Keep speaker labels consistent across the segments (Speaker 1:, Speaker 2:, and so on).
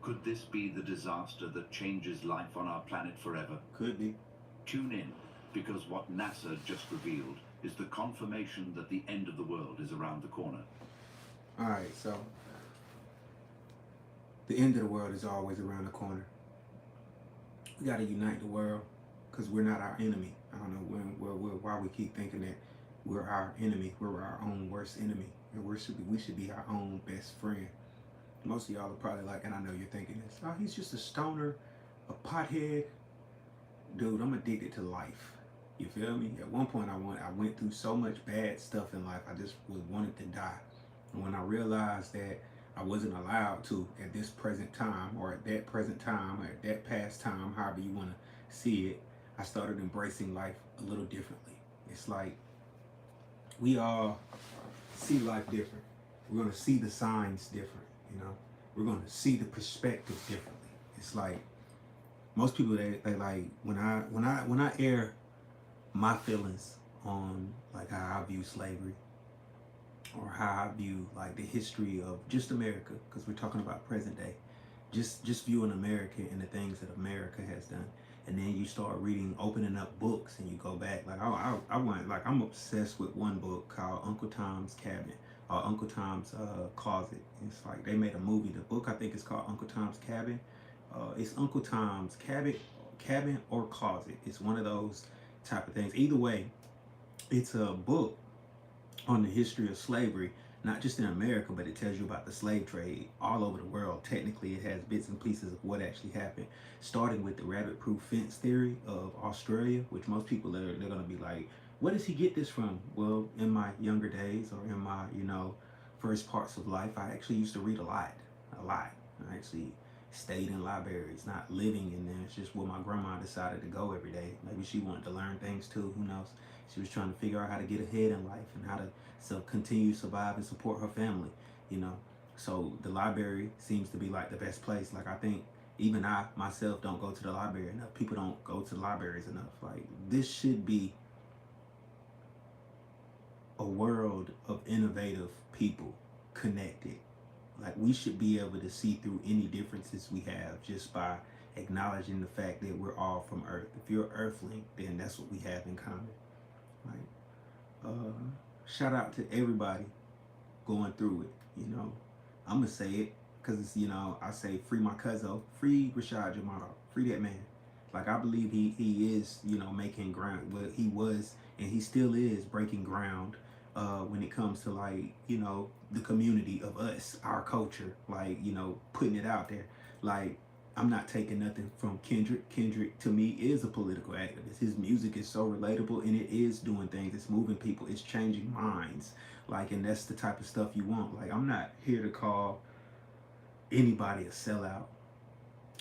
Speaker 1: Could this be the disaster that changes life on our planet forever?
Speaker 2: Could be.
Speaker 1: Tune in, because what NASA just revealed is the confirmation that the end of the world is around the corner.
Speaker 2: All right, so the end of the world is always around the corner. We got to unite the world because we're not our enemy. I don't know why we keep thinking that we're our enemy. We're our own worst enemy, and we should be our own best friend. Most of y'all are probably like, and I know you're thinking this, oh, he's just a stoner, a pothead. Dude, I'm addicted to life. You feel me? At one point, I went through so much bad stuff in life, I just wanted to die. And when I realized that I wasn't allowed to at this present time, or at that present time, or at that past time, however you want to see it, I started embracing life a little differently. It's like we all see life different. We're going to see the signs different, you know? We're going to see the perspective differently. It's like most people, they like when I air my feelings on like how I view slavery, or how I view like the history of just America, because we're talking about present day, just viewing America and the things that America has done. And then you start reading, opening up books, and you go back. Like I went, like I'm obsessed with one book called Uncle Tom's Cabinet, or Uncle Tom's Closet. It's like they made a movie. The book I think is called Uncle Tom's Cabin. It's Uncle Tom's Cabin or Closet. It's one of those type of things. Either way, it's a book on the history of slavery, not just in America, but it tells you about the slave trade all over the world. Technically, it has bits and pieces of what actually happened, starting with the rabbit-proof fence theory of Australia, which most people they're going to be like, where does he get this from? Well, in my younger days, or in my first parts of life, I actually used to read a lot. I actually stayed in libraries, not living in there. It's just where my grandma decided to go every day. Maybe she wanted to learn things too. Who knows? She was trying to figure out how to get ahead in life and how to continue to survive and support her family, you know. So the library seems to be like the best place. Like I think even I myself don't go to the library enough. People don't go to the libraries enough. Like this should be a world of innovative people connected. Like we should be able to see through any differences we have just by acknowledging the fact that we're all from Earth. If you're Earthling, then that's what we have in common. Like, shout out to everybody going through it. You know, I'm gonna say it because it's I say free my cousin, free Rashad Jamal, free that man. Like I believe he is making ground. Well, he was and he still is breaking ground when it comes to like the community of us, our culture, like putting it out there. Like I'm not taking nothing from Kendrick. Kendrick to me is a political activist. His music is so relatable and it is doing things. It's moving people. It's changing minds. Like, and that's the type of stuff you want. Like I'm not here to call anybody a sellout.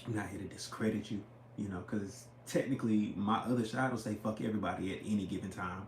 Speaker 2: I'm not here to discredit you, because technically my other side will say fuck everybody at any given time,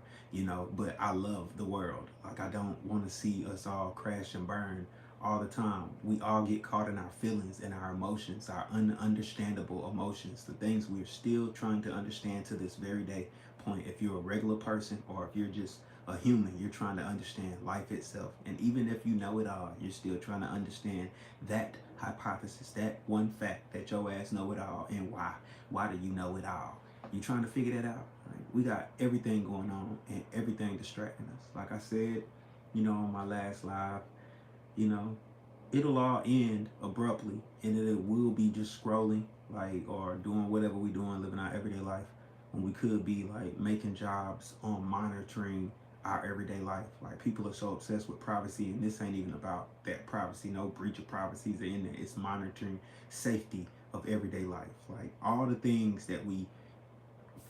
Speaker 2: but I love the world. Like I don't want to see us all crash and burn all the time. We all get caught in our feelings and our emotions, our ununderstandable emotions, the things we're still trying to understand to this very day point. If you're a regular person or if you're just a human, you're trying to understand life itself. And even if you know it all, you're still trying to understand that hypothesis, that one fact that your ass know it all. And why? Why do you know it all? You're trying to figure that out. Right? We got everything going on and everything distracting us. Like I said, on my last live, it'll all end abruptly and it will be just scrolling like or doing whatever we doing, living our everyday life, when we could be like making jobs on monitoring our everyday life. Like people are so obsessed with privacy, and this ain't even about that privacy. No breach of privacy is in there. It's monitoring safety of everyday life. Like all the things that we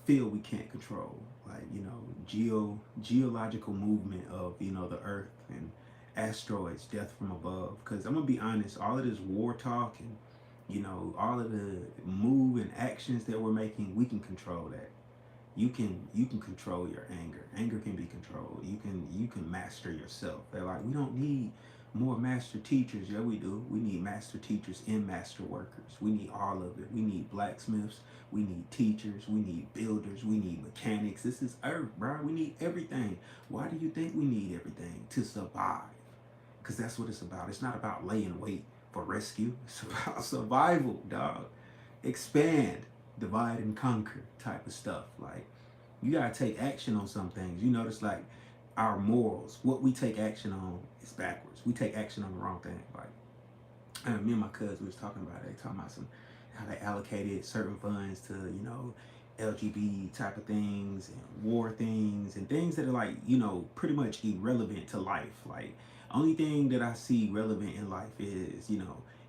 Speaker 2: feel we can't control, like geological movement of the earth and asteroids, death from above. Because I'm gonna be honest, all of this war talk and all of the move and actions that we're making, we can control that. You can control your anger. Anger can be controlled. You can master yourself. They're like, we don't need more master teachers. Yeah, we do. We need master teachers and master workers. We need all of it. We need blacksmiths. We need teachers. We need builders. We need mechanics. This is Earth, bro. We need everything. Why do you think we need everything? To survive. Because that's what it's about. It's not about laying weight for rescue. It's about survival, dog. Expand, divide and conquer type of stuff. Like, you gotta take action on some things. You notice, like, our morals, what we take action on is backwards. We take action on the wrong thing. Like, me and my cousin, we was talking about it. They talking about how they allocated certain funds to, LGBT type of things and war things and things that are, like, pretty much irrelevant to life. Like, only thing that I see relevant in life is,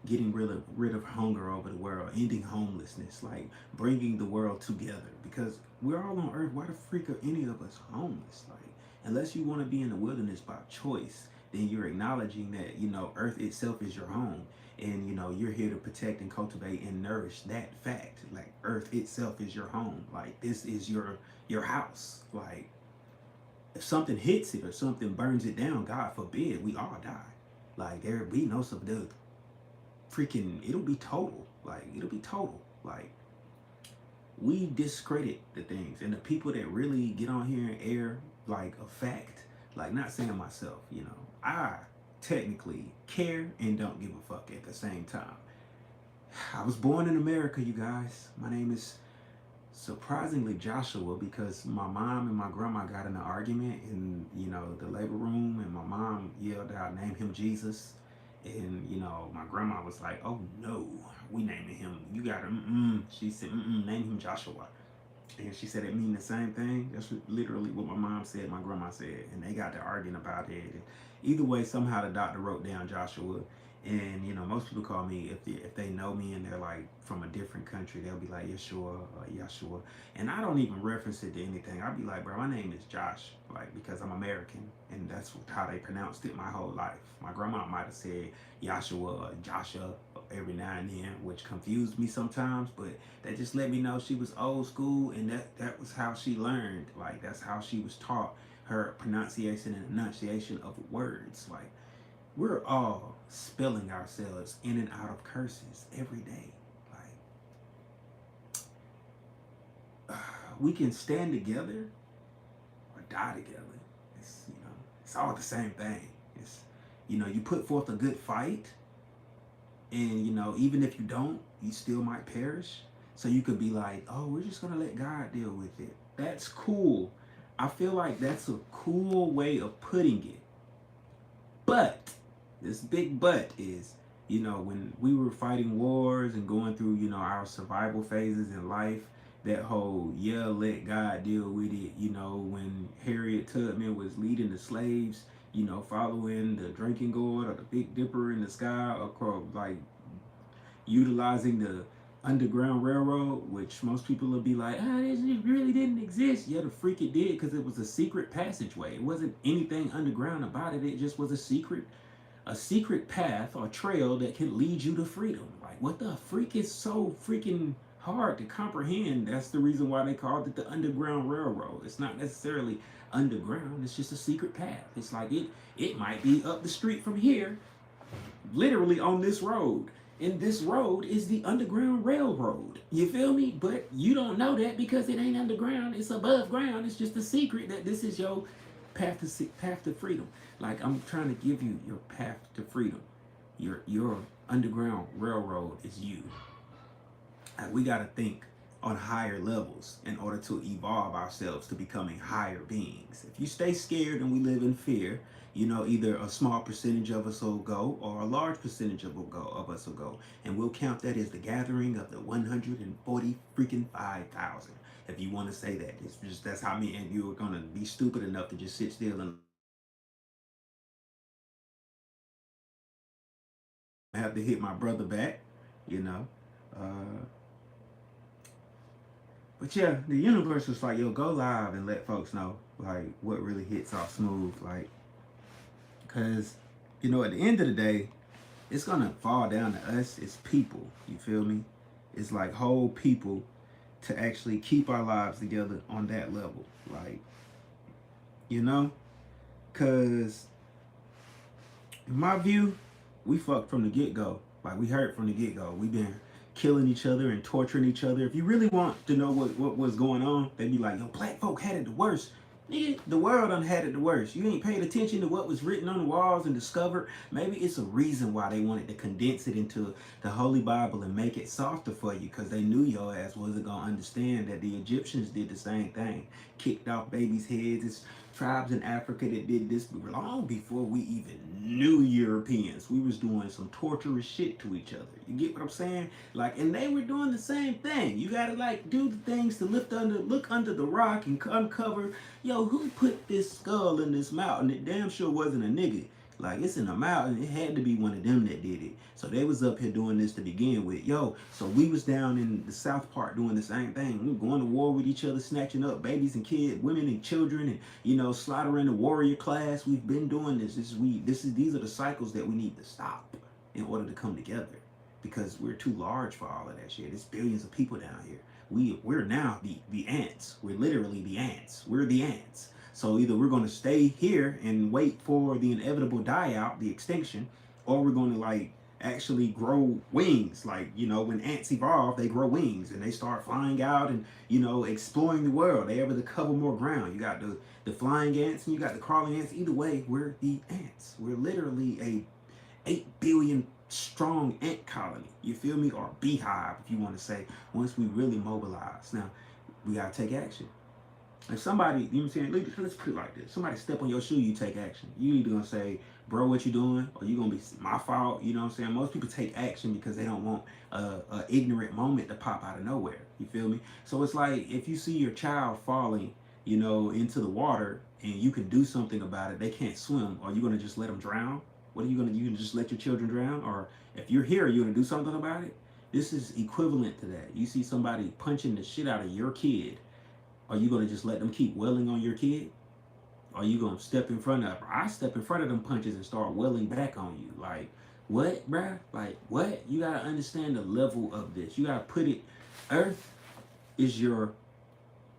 Speaker 2: getting rid of hunger over the world, ending homelessness, like bringing the world together, because we're all on earth. Why the freak are any of us homeless? Like, unless you want to be in the wilderness by choice, then you're acknowledging that, earth itself is your home, and you're here to protect and cultivate and nourish that fact. Like, earth itself is your home. Like, this is your house. Like, if something hits it or something burns it down, God forbid, we all die. Like, there be no subdue. Freaking, it'll be total. Like, it'll be total. Like, we discredit the things, and the people that really get on here and air like a fact, like, not saying myself, I technically care and don't give a fuck at the same time. I was born in America, you guys. My name is surprisingly Joshua, because my mom and my grandma got in an argument in, the labor room, and my mom yelled out, "Name him Jesus." And, my grandma was like, "Oh no, we naming him. You gotta, She said, name him Joshua." And she said it mean the same thing. That's literally what my mom said, my grandma said. And they got to arguing about it. And either way, somehow the doctor wrote down Joshua. And, most people call me, if they know me and they're like from a different country, they'll be like Yeshua or Yeshua. And I don't even reference it to anything. I'll be like, bro, my name is Josh, like, because I'm American. And that's how they pronounced it my whole life. My grandma might have said Yahshua or Joshua every now and then, which confused me sometimes, but that just let me know she was old school, and that was how she learned. Like, that's how she was taught her pronunciation and enunciation of words. Like, we're all spilling ourselves in and out of curses every day. Like, we can stand together or die together. It's all the same thing. It's, you put forth a good fight, and even if you don't, you still might perish. So you could be like, "Oh, we're just gonna let God deal with it." That's cool. I feel like that's a cool way of putting it. But this big but is, when we were fighting wars and going through, our survival phases in life, that whole, let God deal with it, when Harriet Tubman was leading the slaves, following the drinking gourd or the Big Dipper in the sky, or like utilizing the Underground Railroad, which most people will be like, it really didn't exist. Yeah, the freak it did, because it was a secret passageway. It wasn't anything underground about it. It just was a secret path or trail that can lead you to freedom. Like, what the freak is so freaking hard to comprehend? That's the reason why they called it the Underground Railroad. It's not necessarily underground. It's just a secret path. It's like it might be up the street from here, literally on this road. And this road is the Underground Railroad. You feel me? But you don't know that because it ain't underground. It's above ground. It's just a secret that this is your path to freedom. Like, I'm trying to give you your path to freedom. Your Underground Railroad is you. And we got to think on higher levels in order to evolve ourselves to becoming higher beings. If you stay scared and we live in fear, either a small percentage of us will go, or a large percentage of us will go. And we'll count that as the gathering of the 140 freaking 5,000. If you want to say that, it's just, that's how me and you are going to be stupid enough to just sit still and have to hit my brother back, But yeah, the universe was like, yo, go live and let folks know, like, what really hits off smooth. Like, because, at the end of the day, it's going to fall down to us. It's people. You feel me? It's like whole people to actually keep our lives together on that level. Like, because in my view, we fucked from the get-go. Like, we hurt from the get-go. We've been killing each other and torturing each other. If you really want to know what was going on, they'd be like, yo, black folk had it the worst. Nigga, the world done had it the worst. You ain't paid attention to what was written on the walls and discovered. Maybe it's a reason why they wanted to condense it into the Holy Bible and make it softer for you, because they knew your ass wasn't going to understand that the Egyptians did the same thing. Kicked off babies' heads. It's tribes in Africa that did this long before we even knew Europeans. We was doing some torturous shit to each other. You get what I'm saying? Like, and they were doing the same thing. You gotta like do the things to look under the rock and uncover, yo, who put this skull in this mountain? It damn sure wasn't a nigga. Like, it's in a mountain. It had to be one of them that did it. So they was up here doing this to begin with. Yo, so we was down in the South Park doing the same thing. We were going to war with each other, snatching up babies and kids, women and children, and, you know, slaughtering the warrior class. We've been doing this. These are the cycles that we need to stop in order to come together, because we're too large for all of that shit. There's billions of people down here. We're now the ants. We're literally the ants. We're the ants. So either we're going to stay here and wait for the inevitable die out, the extinction, or we're going to like actually grow wings. Like, you know, when ants evolve, they grow wings and they start flying out and, you know, exploring the world. They able to cover more ground. You got the flying ants and you got the crawling ants. Either way, we're the ants. We're literally a 8 billion strong ant colony. You feel me? Or beehive, if you want to say, once we really mobilize. Now, we got to take action. If somebody, you know what I'm saying, let's put it like this. Somebody step on your shoe, you take action. You either going to say, bro, what you doing? Or you going to be, my fault. You know what I'm saying? Most people take action because they don't want a ignorant moment to pop out of nowhere. You feel me? So it's like, if you see your child falling, you know, into the water and you can do something about it, they can't swim. Are you going to just let them drown? What are you going to, you gonna just let your children drown? Or if you're here, you're going to do something about it? This is equivalent to that. You see somebody punching the shit out of your kid. Are you going to just let them keep welling on your kid? Are you going to step in front of, I step in front of them punches and start welling back on you? Like, what, bruh? Like, what? You got to understand the level of this. You got to put it, Earth is your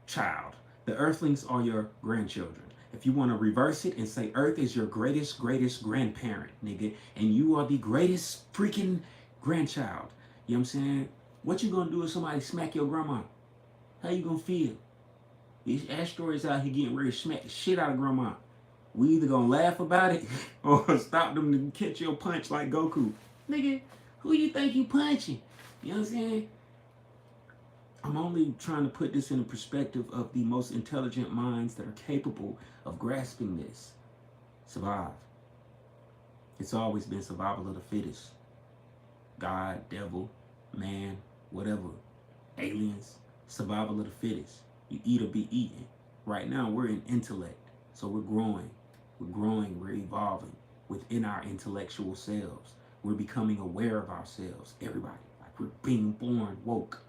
Speaker 2: child. The Earthlings are your grandchildren. If you want to reverse it and say Earth is your greatest grandparent, nigga, and you are the greatest freaking grandchild, you know what I'm saying? What you going to do if somebody smack your grandma? How you going to feel? These asteroids out here getting ready to smack the shit out of grandma. We either gonna laugh about it or stop them to catch your punch like Goku. Nigga, who you think you punching? You know what I'm saying? I'm only trying to put this in the perspective of the most intelligent minds that are capable of grasping this. Survive. It's always been survival of the fittest. God, devil, man, whatever. Aliens. Survival of the fittest. You eat or be eaten. Right now, we're in intellect. So we're growing. We're evolving within our intellectual selves. We're becoming aware of ourselves. Everybody. Like, we're being born woke.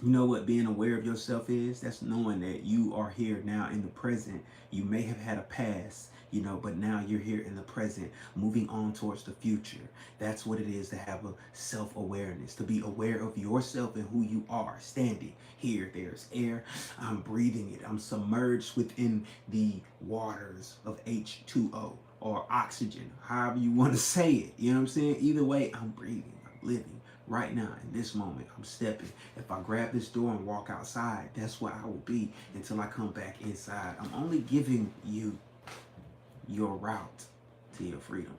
Speaker 2: You know what being aware of yourself is? That's knowing that you are here now in the present. You may have had a past, you know, but now you're here in the present, moving on towards the future. That's what it is to have a self-awareness, to be aware of yourself and who you are. Standing here, there's air, I'm breathing it. I'm submerged within the waters of H2O or oxygen, however you want to say it. You know what I'm saying? Either way, I'm breathing, I'm living. Right now, in this moment, I'm stepping. If I grab this door and walk outside, that's where I will be until I come back inside. I'm only giving you your route to your freedom.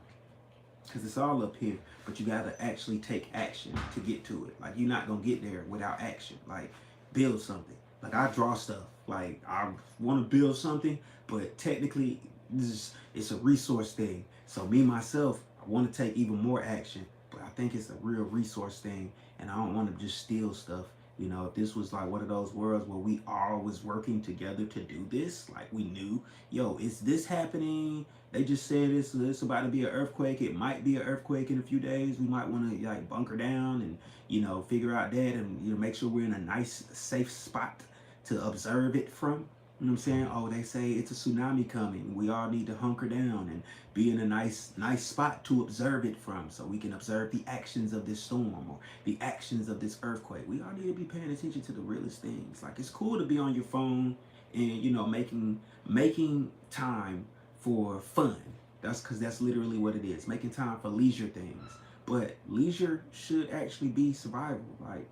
Speaker 2: Because it's all up here, but you got to actually take action to get to it. Like, you're not going to get there without action. Like, build something. Like, I draw stuff. Like, I want to build something, but technically, it's a resource thing. So me, myself, I want to take even more action. But I think it's a real resource thing, and I don't want to just steal stuff. You know, if this was like one of those worlds where we all was working together to do this, like we knew, yo, is this happening? They just said it's about to be an earthquake. It might be an earthquake in a few days. We might want to like bunker down and, you know, figure out that and, you know, make sure we're in a nice, safe spot to observe it from. You know what I'm saying? Oh, they say it's a tsunami coming. We all need to hunker down and be in a nice spot to observe it from, so we can observe the actions of this storm or the actions of this earthquake. We all need to be paying attention to the realest things. Like, it's cool to be on your phone and, you know, making time for fun. That's because that's literally what it is. Making time for leisure things. But leisure should actually be survival. Like,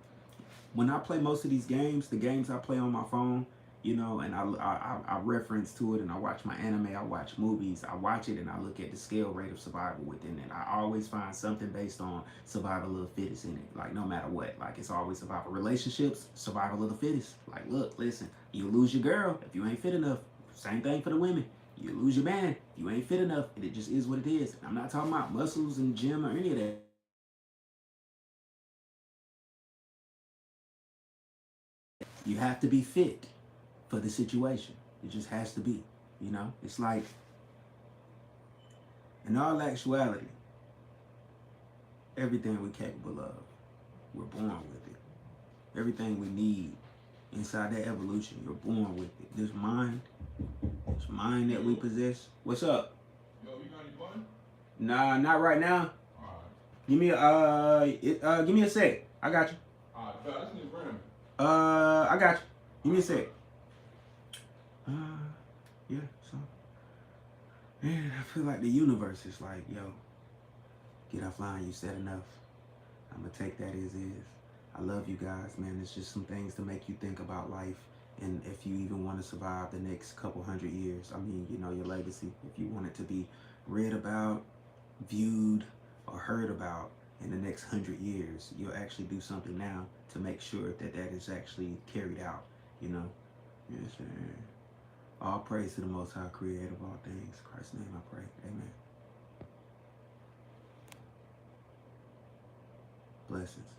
Speaker 2: when I play most of these games, the games I play on my phone, you know, and I reference to it, and I watch my anime, I watch movies, I watch it, and I look at the scale rate of survival within it. I always find something based on survival of the fittest in it, like no matter what. Like it's always survival. Relationships, survival of the fittest. Like look, listen, you lose your girl if you ain't fit enough. Same thing for the women. You lose your man if you ain't fit enough, and it just is what it is. I'm not talking about muscles and gym or any of that. You have to be fit for the situation. It just has to be. You know, it's like in all actuality, everything we're capable of, we're born with it. Everything we need inside that evolution, you're born with it. This mind that we possess. What's up?
Speaker 3: Yo, you got any bun?
Speaker 2: Nah, not right now.
Speaker 3: Alright.
Speaker 2: Give me a sec. I got you.
Speaker 3: Alright, bet. I just need to bring him.
Speaker 2: I got you. Give me a sec. Yeah, so man, I feel like the universe is like, yo, get offline, you said enough. I'm gonna take that as is. I love you guys, man. It's just some things to make you think about life, and if you even want to survive the next couple hundred years. I mean, you know, your legacy. If you want it to be read about, viewed, or heard about in the next 100 years, you'll actually do something now to make sure that that is actually carried out. You know, yes, sir. All praise to the Most High, Creator of all things. In Christ's name, I pray. Amen. Blessings.